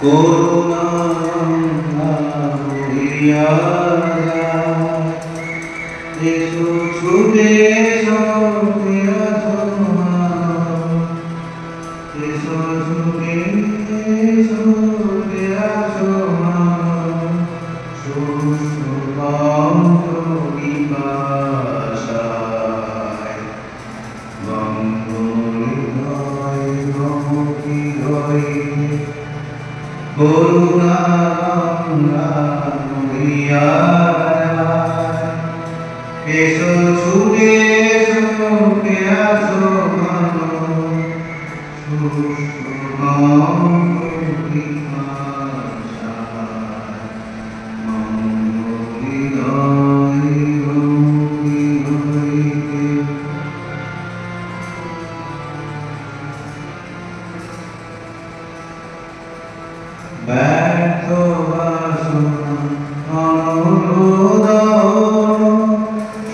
করুণা হইয়া এসো ছুটে এসো এসো ছুটে এসো সুস্থ কণ্ঠ বিপাশায় বঙ্গ হৃদয় গমকি হয়ে করুণা হইয়া এসো ছুটে এসো পেয়াসো সুস্থ কণ্ঠ বিপাশায় বঙ্গ হৃদয় গমকি হইতে ব্যর্থ বাসনা অনুরোধ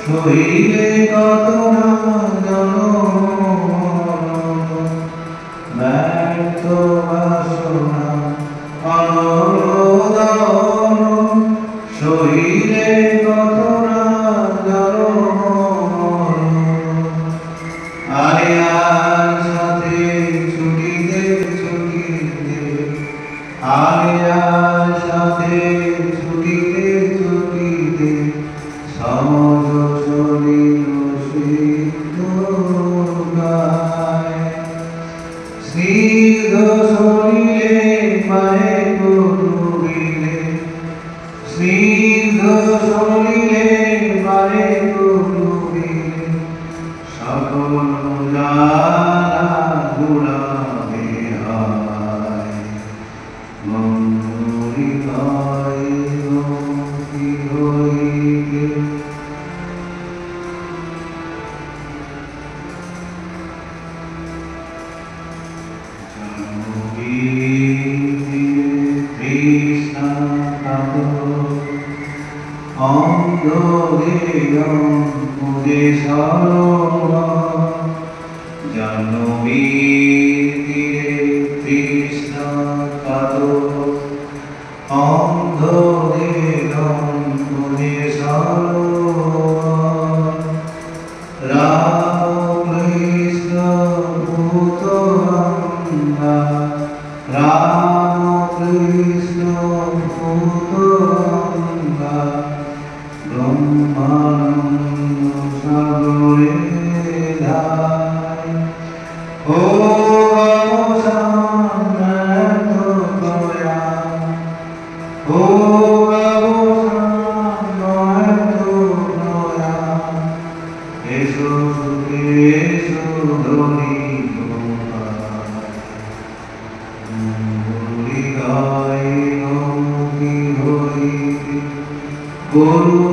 সহিলে কত না ব্যর্থ বাসনা অনুরোধ সহিলে কত না আরে আর সাথে ছুটিতে আলিয়ার সাথে ছুটিতে ছুটিতে সমজ শরীর সিদ্ধ গায় স্নিগ্ধ শরীরে পায়ে ডুবিলে স্নিগ্ধ শরীরে পায়ে ডুবিলে সকল জ্বালা দুলাবে হয় হৃদয় গমকি হইতে তৃষ্ণা অন্ধ মুদে জাহ্নবী তীরে তৃষ্ণা অন্ধ মুদে রাম কৃষ্ণ ভূত রাম কৃষ্ণ ভূত ব্রহ্মানন্দ সাগরে ধায় ও অবসান দয়া ও অবসান দয়া এসো সুখে এসো ধনী হৃদয় গমকি হইতে করুণা